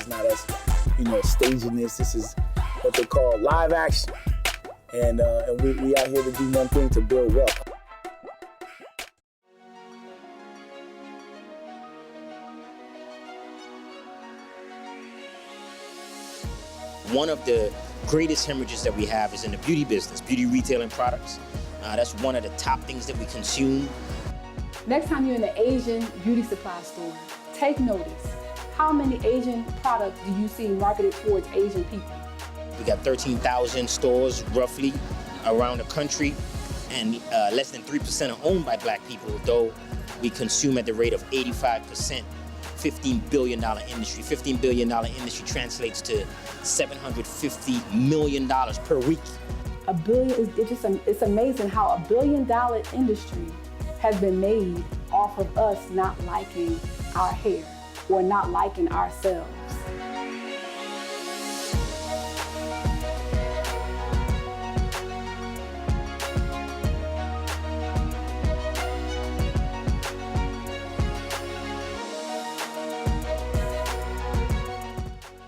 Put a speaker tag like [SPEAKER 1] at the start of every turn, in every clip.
[SPEAKER 1] not us, staging this. This is what they call live action. And we out here to do one thing, to build wealth.
[SPEAKER 2] One of the greatest hemorrhages that we have is in the beauty business, beauty retailing products. That's one of the top things that we consume.
[SPEAKER 3] Next time you're in the Asian beauty supply store, take notice. How many Asian products do you see marketed towards Asian people?
[SPEAKER 2] We got 13,000 stores roughly around the country, and less than 3% are owned by Black people, though we consume at the rate of 85%. $15 billion industry. $15 billion industry translates to $750 million per week.
[SPEAKER 3] $1 billion, it's amazing how $1 billion industry has been made off of us not liking our hair or not liking ourselves.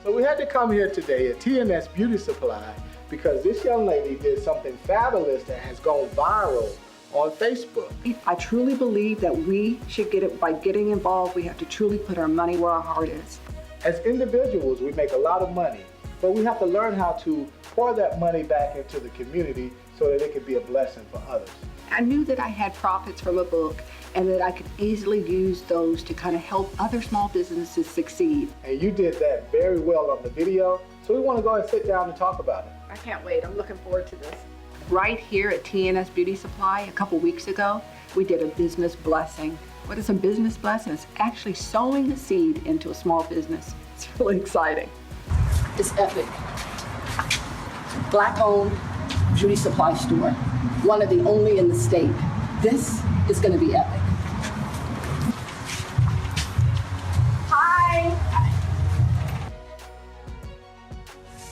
[SPEAKER 4] So we had to come here today at TNS Beauty Supply because this young lady did something fabulous that has gone viral on Facebook.
[SPEAKER 5] I truly believe that we should get it by getting involved. We have to truly put our money where our heart is.
[SPEAKER 4] As individuals, we make a lot of money, but we have to learn how to pour that money back into the community so that it can be a blessing for others.
[SPEAKER 5] I knew that I had profits from a book and that I could easily use those to kind of help other small businesses succeed.
[SPEAKER 4] And you did that very well on the video, so we want to go ahead and sit down and talk about it.
[SPEAKER 5] I can't wait. I'm looking forward to this. Right here at TNS Beauty Supply a couple weeks ago, we did a business blessing. What is a business blessing? It's actually sowing a seed into a small business. It's really exciting. It's epic. Black-owned beauty supply store. One of the only in the state. This is going to be epic. Hi.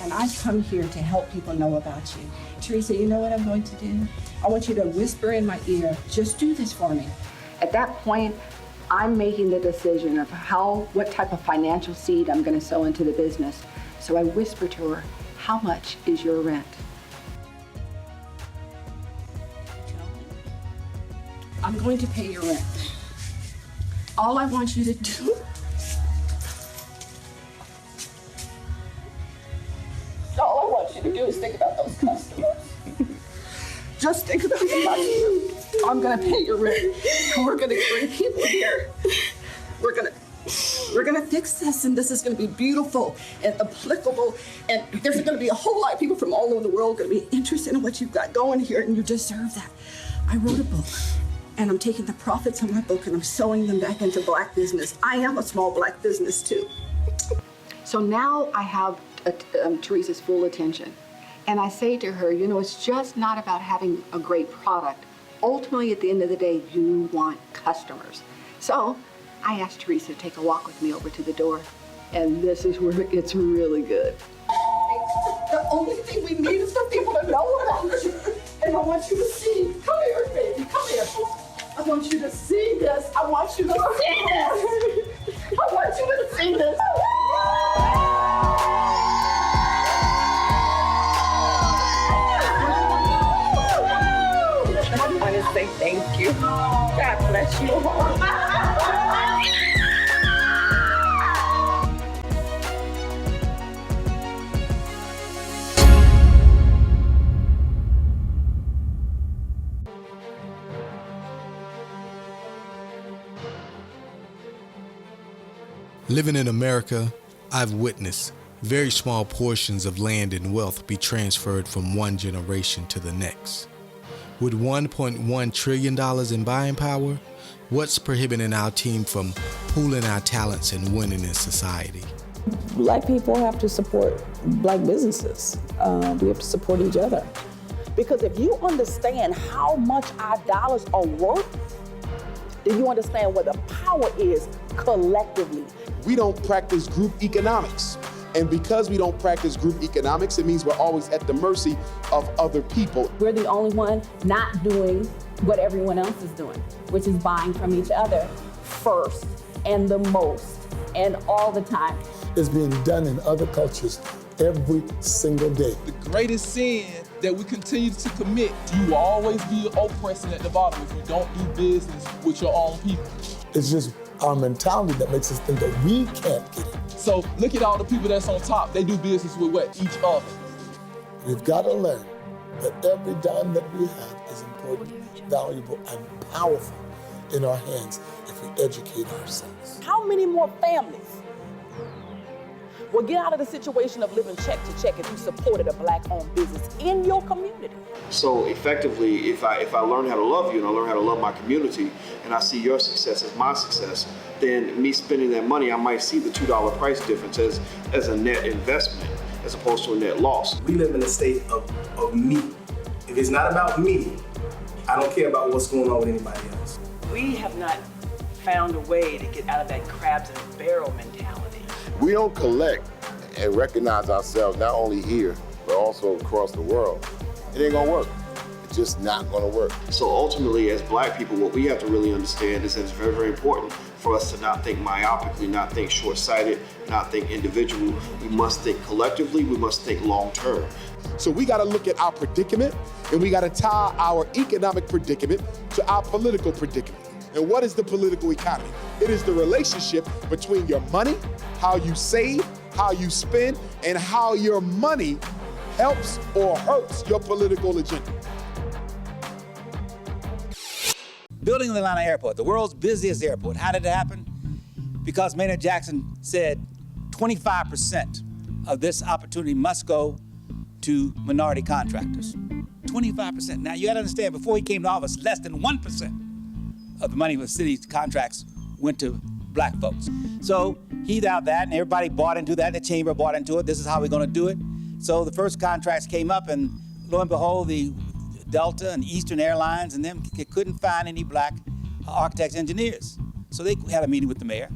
[SPEAKER 5] And I come here to help people know about you. Teresa, you know what I'm going to do? I want you to whisper in my ear, just do this for me. At that point, I'm making the decision of what type of financial seed I'm going to sow into the business. So I whisper to her, how much is your rent? I'm going to pay your rent. All I want you to do is think about those customers. Just think about the customers. I'm gonna pay your rent. We're gonna bring people here. We're gonna fix this, and this is gonna be beautiful and applicable, and there's gonna be a whole lot of people from all over the world gonna be interested in what you've got going here, and you deserve that. I wrote a book, and I'm taking the profits of my book and I'm sewing them back into Black business. I am a small Black business too. So now I have Teresa's full attention. And I say to her, it's just not about having a great product. Ultimately, at the end of the day, you want customers. So I asked Teresa to take a walk with me over to the door. And this is where it gets really good. The only thing we need is for people to know about you. And I want you to see. Come here, baby. Come here. I want you to see this. I want you to see this. I want you to see this. I want to say thank you. God bless you all.
[SPEAKER 6] Living in America, I've witnessed very small portions of land and wealth be transferred from one generation to the next. With $1.1 trillion in buying power, what's prohibiting our team from pooling our talents and winning in society?
[SPEAKER 7] Black people have to support Black businesses. We have to support each other. Because if you understand how much our dollars are worth, then you understand what the power is collectively.
[SPEAKER 8] We don't practice group economics. And because we don't practice group economics, it means we're always at the mercy of other people.
[SPEAKER 3] We're the only one not doing what everyone else is doing, which is buying from each other first and the most and all the time.
[SPEAKER 1] is being done in other cultures every single day.
[SPEAKER 9] The greatest sin that we continue to commit, you will always be oppressing at the bottom if you don't do business with your own people.
[SPEAKER 1] It's just our mentality that makes us think that we can't get it.
[SPEAKER 9] So look at all the people that's on top. They do business with what? Each other.
[SPEAKER 1] We've got to learn that every dime that we have is important, valuable, and powerful in our hands if we educate ourselves.
[SPEAKER 7] How many more families will get out of the situation of living check to check if you supported a Black-owned business in your community?
[SPEAKER 10] So effectively, if I learn how to love you and I learn how to love my community and I see your success as my success, then me spending that money, I might see the $2 price difference as a net investment as opposed to a net loss.
[SPEAKER 11] We live in a state of me. If it's not about me, I don't care about what's going on with anybody else.
[SPEAKER 12] We have not found a way to get out of that crabs in a barrel mentality.
[SPEAKER 13] We don't collect and recognize ourselves not only here, but also across the world. It ain't gonna work. It's just not gonna work.
[SPEAKER 10] So ultimately, as Black people, what we have to really understand is that it's very, very important for us to not think myopically, not think short-sighted, not think individual. We must think collectively, we must think long-term.
[SPEAKER 8] So we gotta look at our predicament, and we gotta tie our economic predicament to our political predicament. And what is the political economy? It is the relationship between your money, how you save, how you spend, and how your money helps or hurts your political agenda.
[SPEAKER 14] Building the Atlanta airport, the world's busiest airport. How did it happen? Because Maynard Jackson said 25% of this opportunity must go to minority contractors. 25%. Now you gotta understand, before he came to office, less than 1% of the money with city contracts went to Black folks. So he vowed that, and everybody bought into that. The chamber bought into it. This is how we're gonna do it. So the first contracts came up, and lo and behold, the Delta and Eastern Airlines and them couldn't find any Black architects, engineers. So they had a meeting with the mayor,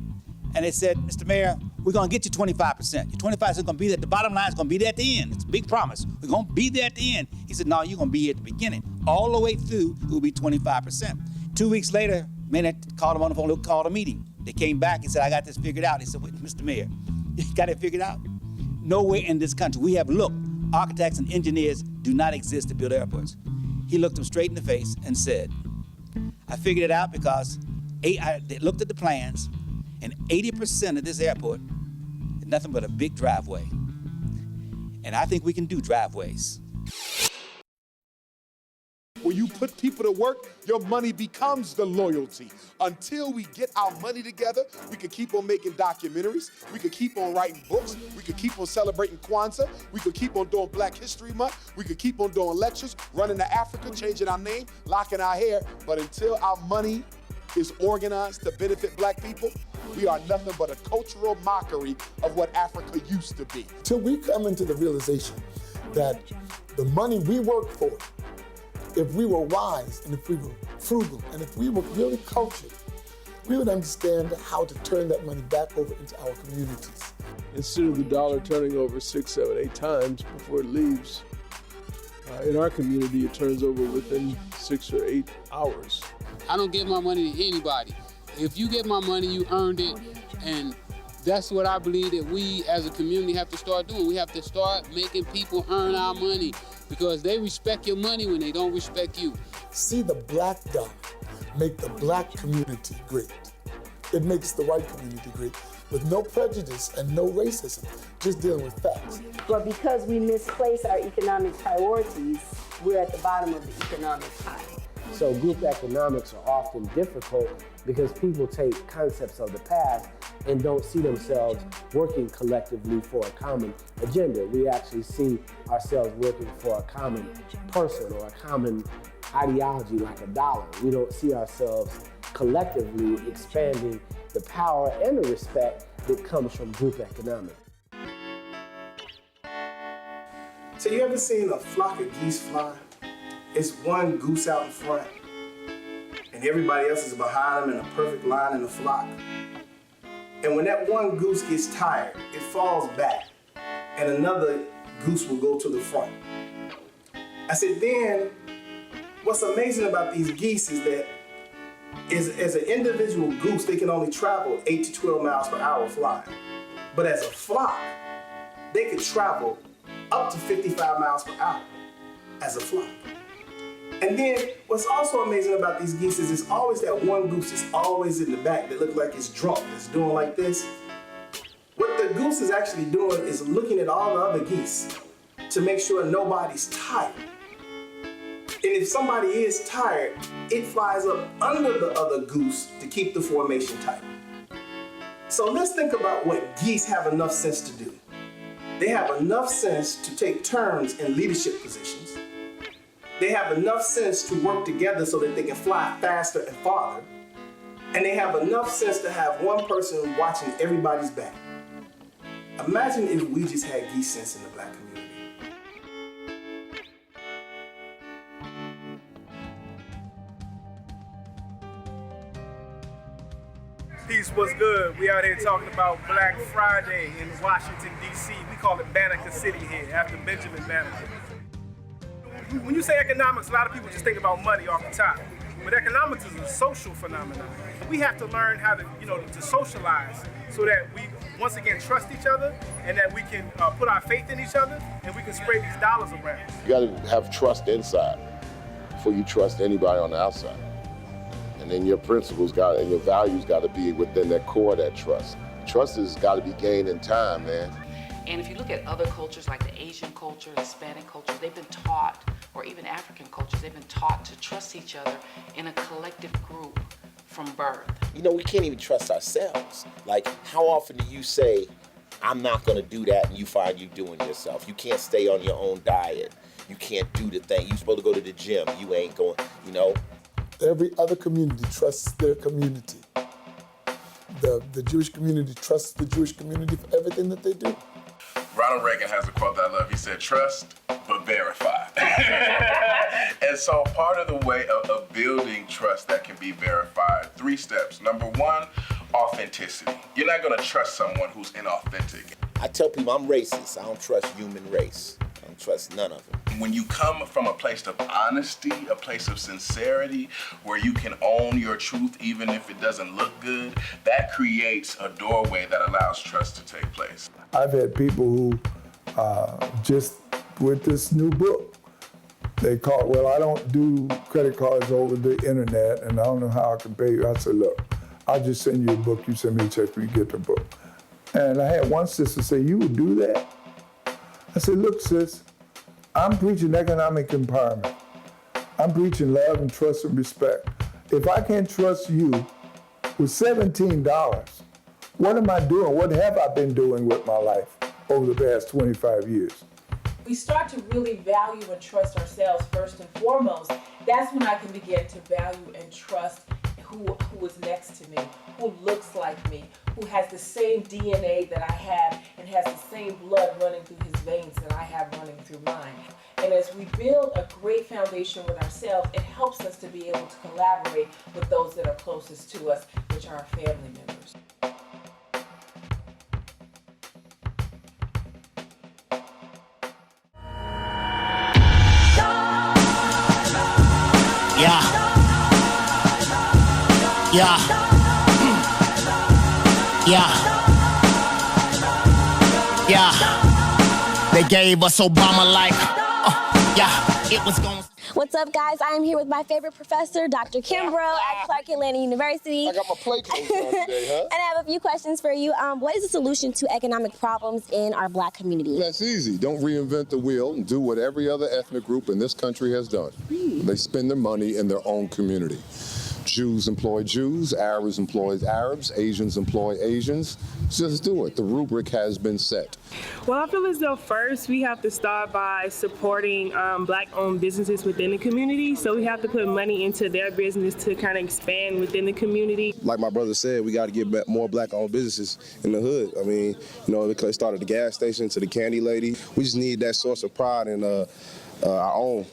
[SPEAKER 14] and they said, Mr. Mayor, we're gonna get you 25%. Your 25% is gonna be there. The bottom line is gonna be there at the end. It's a big promise. We're gonna be there at the end. He said, no, you're gonna be here at the beginning. All the way through, it will be 25%. 2 weeks later, Maynard called him on the phone, called a meeting. They came back and said, I got this figured out. He said, wait, Mr. Mayor, you got it figured out? Nowhere in this country, we have looked, architects and engineers do not exist to build airports. He looked them straight in the face and said, I figured it out because they looked at the plans, and 80% of this airport is nothing but a big driveway. And I think we can do driveways.
[SPEAKER 8] When you put people to work, your money becomes the loyalty. Until we get our money together, we can keep on making documentaries, we could keep on writing books, we could keep on celebrating Kwanzaa, we could keep on doing Black History Month, we could keep on doing lectures, running to Africa, changing our name, locking our hair. But until our money is organized to benefit Black people, we are nothing but a cultural mockery of what Africa used to be.
[SPEAKER 1] Till we come into the realization that the money we work for, if we were wise and if we were frugal and if we were really cultured, we would understand how to turn that money back over into our communities.
[SPEAKER 9] Instead of the dollar turning over 6, 7, 8 times before it leaves, in our community, it turns over within 6 or 8 hours.
[SPEAKER 15] I don't give my money to anybody. If you get my money, you earned it, and that's what I believe that we as a community have to start doing. We have to start making people earn our money, because they respect your money when they don't respect you.
[SPEAKER 1] See the Black dollar make the Black community great. It makes the white community great with no prejudice and no racism, just dealing with facts.
[SPEAKER 3] But because we misplace our economic priorities, we're at the bottom of the economic pie.
[SPEAKER 16] So group economics are often difficult because people take concepts of the past and don't see themselves working collectively for a common agenda. We actually see ourselves working for a common person or a common ideology like a dollar. We don't see ourselves collectively expanding the power and the respect that comes from group economics.
[SPEAKER 11] So you ever seen a flock of geese fly? It's one goose out in front, and everybody else is behind them in a perfect line in the flock. And when that one goose gets tired, it falls back, and another goose will go to the front. I said, then, what's amazing about these geese is that as an individual goose, they can only travel 8 to 12 miles per hour flying. But as a flock, they could travel up to 55 miles per hour as a flock. And then what's also amazing about these geese is it's always that one goose that's always in the back that looks like it's drunk, that's doing like this. What the goose is actually doing is looking at all the other geese to make sure nobody's tired. And if somebody is tired, it flies up under the other goose to keep the formation tight. So let's think about what geese have enough sense to do. They have enough sense to take turns in leadership positions. They have enough sense to work together so that they can fly faster and farther. And they have enough sense to have one person watching everybody's back. Imagine if we just had geese sense in the Black community.
[SPEAKER 17] Peace, what's good? We out here talking about Black Friday in Washington, D.C. We call it Banneker City here, after Benjamin Banneker. When you say economics, a lot of people just think about money off the top. But economics is a social phenomenon. We have to learn how to, to socialize so that we, once again, trust each other and that we can put our faith in each other and we can spread these dollars around.
[SPEAKER 13] You got to have trust inside before you trust anybody on the outside. And then your principles and your values got to be within that core of that trust. Trust has got to be gained in time, man.
[SPEAKER 18] And if you look at other cultures like the Asian culture, Hispanic culture, they've been taught, or even African cultures, they've been taught to trust each other in a collective group from birth.
[SPEAKER 19] We can't even trust ourselves. Like, how often do you say, I'm not gonna do that, and you find you doing yourself? You can't stay on your own diet. You can't do the thing. You're supposed to go to the gym. You ain't going,
[SPEAKER 1] Every other community trusts their community. The Jewish community trusts the Jewish community for everything that they do.
[SPEAKER 20] Ronald Reagan has a quote that I love. He said, trust, but verify. And so part of the way of building trust that can be verified, 3 steps. Number 1, authenticity. You're not gonna trust someone who's inauthentic.
[SPEAKER 19] I tell people I'm racist. I don't trust human race. I don't trust none of them.
[SPEAKER 20] When you come from a place of honesty, a place of sincerity, where you can own your truth even if it doesn't look good, that creates a doorway that allows trust to take place.
[SPEAKER 21] I've had people who just with this new book, they call, well, I don't do credit cards over the internet and I don't know how I can pay you. I said, look, I'll just send you a book, you send me a check when you get the book. And I had one sister say, you would do that? I said, look, sis, I'm preaching economic empowerment. I'm preaching love and trust and respect. If I can't trust you with $17, what am I doing? What have I been doing with my life over the past 25 years?
[SPEAKER 22] We start to really value and trust ourselves first and foremost. That's when I can begin to value and trust who is next to me, who looks like me, who has the same DNA that I have and has the same blood running through his veins that I have running through mine. And as we build a great foundation with ourselves, it helps us to be able to collaborate with those that are closest to us, which are our family members.
[SPEAKER 23] They gave us Obama like, it was going.
[SPEAKER 24] What's up, guys? I am here with my favorite professor, Dr. Kimbrough at Clark Atlanta University.
[SPEAKER 13] I got my plate clothes on today, huh?
[SPEAKER 24] And I have a few questions for you. What is the solution to economic problems in our Black community?
[SPEAKER 25] That's easy. Don't reinvent the wheel and do what every other ethnic group in this country has done. They spend their money in their own community. Jews employ Jews, Arabs employ Arabs, Asians employ Asians. Just do it. The rubric has been set.
[SPEAKER 26] Well, I feel as though first we have to start by supporting Black-owned businesses within the community. So we have to put money into their business to kind of expand within the community.
[SPEAKER 27] Like my brother said, we got to get more Black-owned businesses in the hood. I mean, it started the gas station to the candy lady. We just need that source of pride in our own.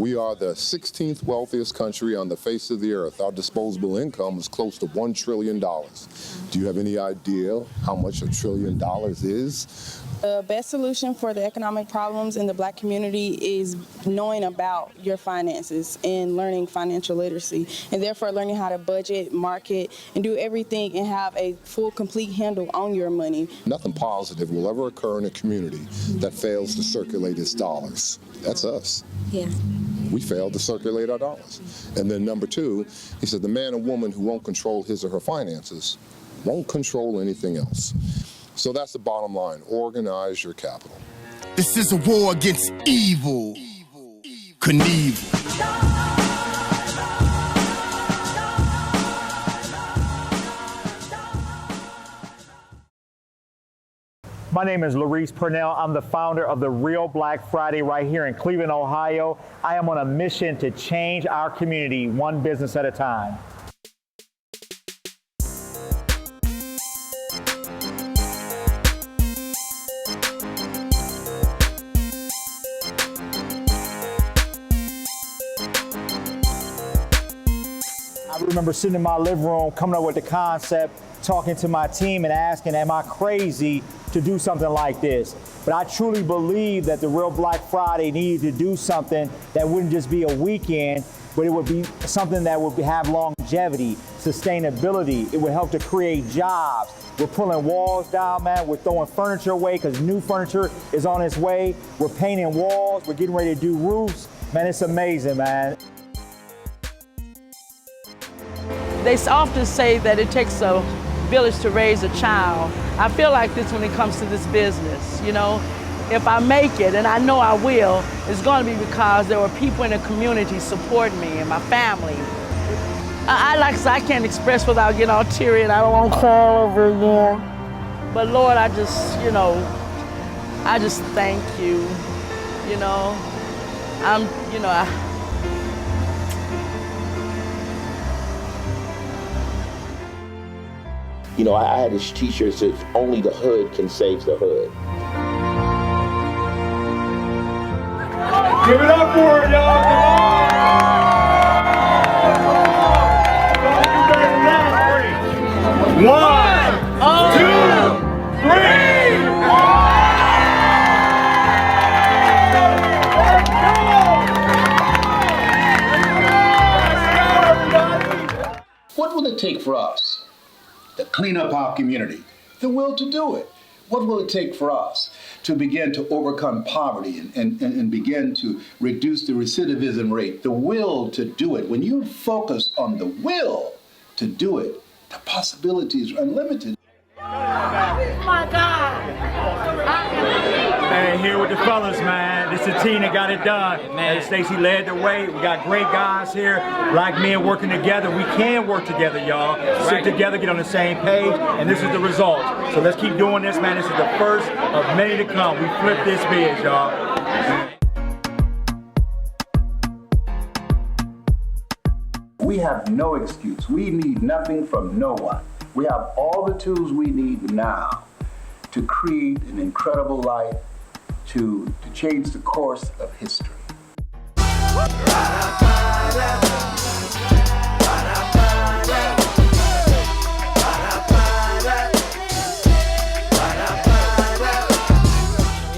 [SPEAKER 25] We are the 16th wealthiest country on the face of the earth. Our disposable income is close to $1 trillion. Do you have any idea how much $1 trillion is?
[SPEAKER 2] The best solution for the economic problems in the Black community is knowing about your finances and learning financial literacy, and therefore learning how to budget, market, and do everything and have a full, complete handle on your money.
[SPEAKER 25] Nothing positive will ever occur in a community that fails to circulate its dollars. That's us.
[SPEAKER 24] Yeah.
[SPEAKER 25] We failed to circulate our dollars. And then number two, he said the man or woman who won't control his or her finances won't control anything else. So that's the bottom line. Organize your capital.
[SPEAKER 23] This is a war against evil. Knievel.
[SPEAKER 4] My name is Laurice Purnell. I'm the founder of the Real Black Friday right here in Cleveland, Ohio. I am on a mission to change our community one business at a time. I remember sitting in my living room, coming up with the concept, talking to my team and asking, am I crazy to do something like this? But I truly believe that the Real Black Friday needed to do something that wouldn't just be a weekend, but it would be something that would have longevity, sustainability. It would help to create jobs. We're pulling walls down, man. We're throwing furniture away because new furniture is on its way. We're painting walls. We're getting ready to do roofs. Man, it's amazing, man.
[SPEAKER 5] They often say that it takes a village to raise a child. I feel like this when it comes to this business, you know. If I make it, and I know I will, it's going to be because there were people in the community supporting me and my family. I can't express without getting all teary, and I don't want to cry over again. But Lord, I just thank you, you know.
[SPEAKER 19] You know, I had this t-shirt that says, only the hood can save the hood.
[SPEAKER 4] Give it up for it, y'all, come on! One, two, three!
[SPEAKER 6] What will it take for us to clean up our community? The will to do it. What will it take for us to begin to overcome poverty and begin to reduce the recidivism rate? The will to do it. When you focus on the will to do it, the possibilities are unlimited.
[SPEAKER 5] My God!
[SPEAKER 4] Man, here with the fellas, man. This is the team that got it done. Man, Stacey led the way. We got great guys here, black men working together. We can work together, y'all. Sit together, get on the same page, and this is the result. So let's keep doing this, man. This is the first of many to come. We flipped this biz, y'all.
[SPEAKER 6] We have no excuse. We need nothing from no one. We have all the tools we need now to create an incredible life, to change the course of history.
[SPEAKER 7] You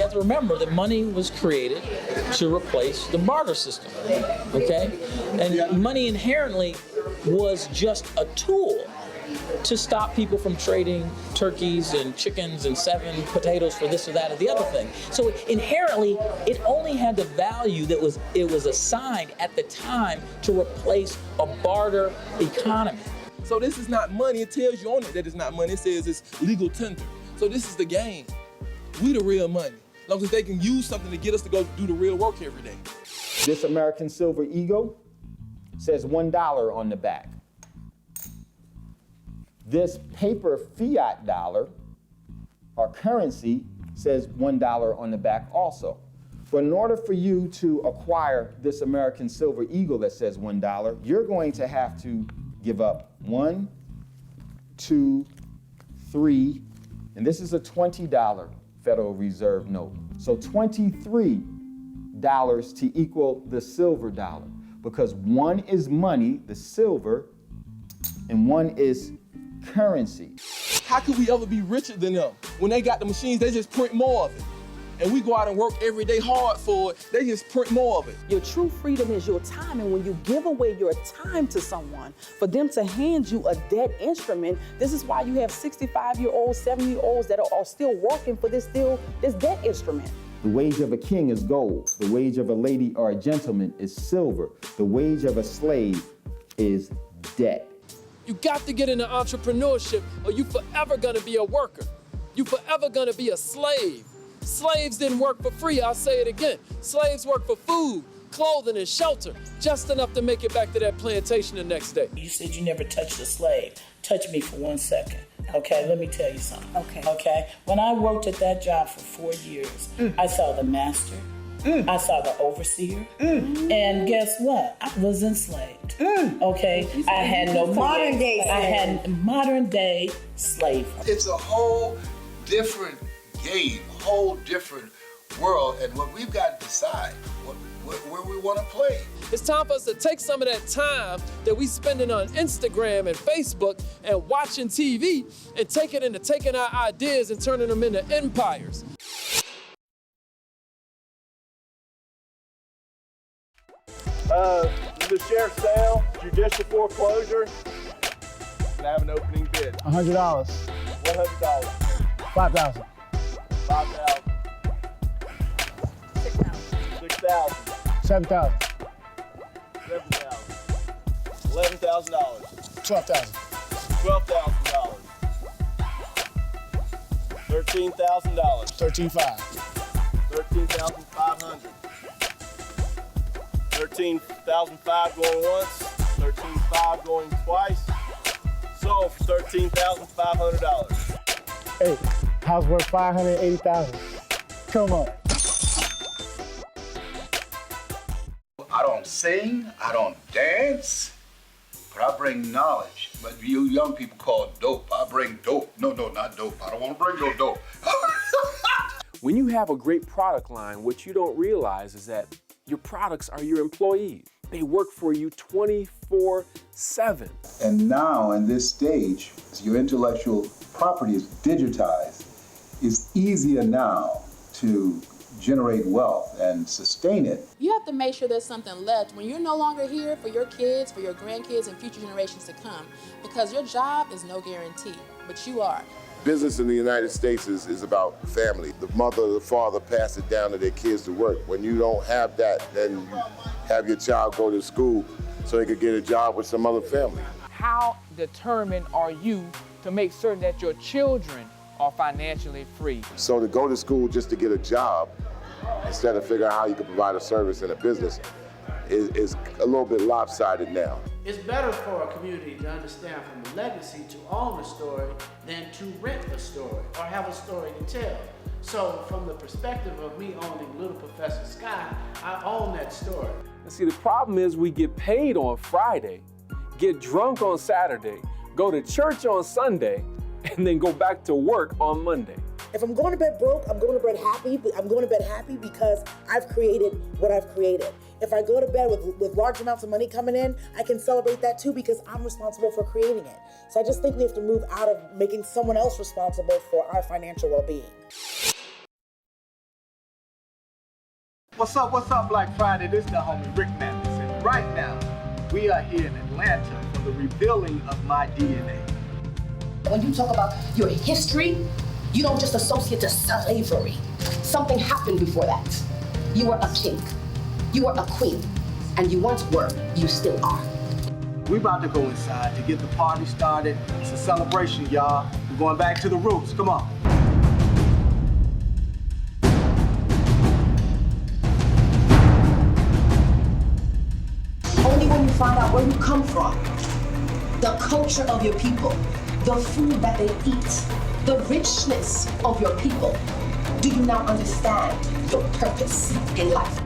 [SPEAKER 7] have to remember that money was created to replace the barter system, okay? And money inherently was just a tool to stop people from trading turkeys and chickens and 7 potatoes for this or that or the other thing. So inherently, it only had the value that it was assigned at the time to replace a barter economy.
[SPEAKER 27] So this is not money. It tells you on it that it's not money. It says it's legal tender. So this is the game. We the real money. As long as they can use something to get us to go do the real work every day.
[SPEAKER 4] This American Silver Eagle says $1 on the back. This paper fiat dollar, our currency, says $1 on the back also. But in order for you to acquire this American Silver Eagle that says $1, you're going to have to give up 1, 2, 3, and this is a $20 Federal Reserve note. So $23 dollars to equal the silver dollar, because one is money, the silver, and one is currency.
[SPEAKER 27] How could we ever be richer than them? When they got the machines, they just print more of it. And we go out and work every day hard for it, they just print more of it.
[SPEAKER 3] Your true freedom is your time, and when you give away your time to someone, for them to hand you a dead instrument, this is why you have 65-year-olds, 70-year-olds that are still working for this dead instrument.
[SPEAKER 4] The wage of a king is gold. The wage of a lady or a gentleman is silver. The wage of a slave is debt.
[SPEAKER 8] You got to get into entrepreneurship, or you forever gonna be a worker. You forever gonna be a slave. Slaves didn't work for free, I'll say it again. Slaves worked for food, clothing, and shelter, just enough to make it back to that plantation the next day.
[SPEAKER 9] You said you never touched a slave. Touch me for 1 second. Okay, let me tell you something. Okay. When I worked at that job for 4 years, I saw the master, I saw the overseer, and guess what? I was enslaved. Okay, I had no
[SPEAKER 10] modern day slavery.
[SPEAKER 9] I had modern day slavery.
[SPEAKER 6] It's a whole different game, a whole different world, and what we've got to decide where we want to play.
[SPEAKER 8] It's time for us to take some of that time that we spending on Instagram and Facebook and watching TV and take it into taking our ideas and turning them into empires.
[SPEAKER 27] The sheriff's sale, judicial foreclosure, and have an opening bid.
[SPEAKER 16] $100.
[SPEAKER 27] $100.
[SPEAKER 16] 5,000.
[SPEAKER 27] 5,000. 6,000.
[SPEAKER 16] 7,000.
[SPEAKER 27] 7,000. $11,000.
[SPEAKER 16] 12,000.
[SPEAKER 27] $12,000. $13,000.
[SPEAKER 16] 13,500.
[SPEAKER 27] 13,500. 13,500 going once, 13,500 going twice. Sold for $13,500.
[SPEAKER 16] Hey, house worth $580,000. Come on.
[SPEAKER 6] I don't sing, I don't dance, but I bring knowledge. But you young people call it dope. I bring dope. No, not dope. I don't want to bring no dope.
[SPEAKER 12] When you have a great product line, what you don't realize is that your products are your employees. They work for you 24/7.
[SPEAKER 6] And now, in this stage, as your intellectual property is digitized, it's easier now to generate wealth and sustain it.
[SPEAKER 14] You have to make sure there's something left when you're no longer here for your kids, for your grandkids, and future generations to come, because your job is no guarantee, but you are.
[SPEAKER 13] Business in the United States is about family. The mother or the father pass it down to their kids to work. When you don't have that, then you have your child go to school so they could get a job with some other family.
[SPEAKER 15] How determined are you to make certain that your children are financially free?
[SPEAKER 13] So to go to school just to get a job, instead of figuring out how you can provide a service in a business, is a little bit lopsided now.
[SPEAKER 28] It's better for a community to understand from a legacy to own a story than to rent a story or have a story to tell. So from the perspective of me owning Little Professor Sky, I own that story.
[SPEAKER 12] And see, the problem is we get paid on Friday, get drunk on Saturday, go to church on Sunday, and then go back to work on Monday.
[SPEAKER 10] If I'm going to bed broke, I'm going to bed happy, but I'm going to bed happy because I've created what I've created. If I go to bed with large amounts of money coming in, I can celebrate that too because I'm responsible for creating it. So I just think we have to move out of making someone else responsible for our financial well-being.
[SPEAKER 29] What's up, Black Friday? This is the homie Rick Mathis, and right now, we are here in Atlanta for the revealing of my DNA.
[SPEAKER 30] When you talk about your history, you don't just associate to slavery. Something happened before that. You were a king, you were a queen, and you once were, you still are.
[SPEAKER 29] We about to go inside to get the party started. It's a celebration, y'all. We're going back to the roots, come on.
[SPEAKER 30] Only when you find out where you come from, the culture of your people, the food that they eat, the richness of your people, do you now understand your purpose in life.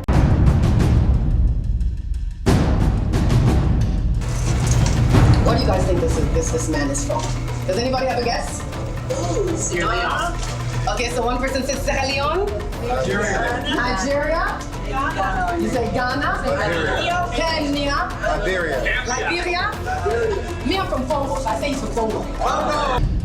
[SPEAKER 30] What do you guys think this man is from? Does anybody have a guess? Sierra Leone. Okay, so one person says Sierra Leone. Nigeria. You say Ghana?
[SPEAKER 1] Liberia.
[SPEAKER 30] Kenya?
[SPEAKER 1] Liberia.
[SPEAKER 30] Liberia? Me, I'm from Congo, so I say he's from Congo.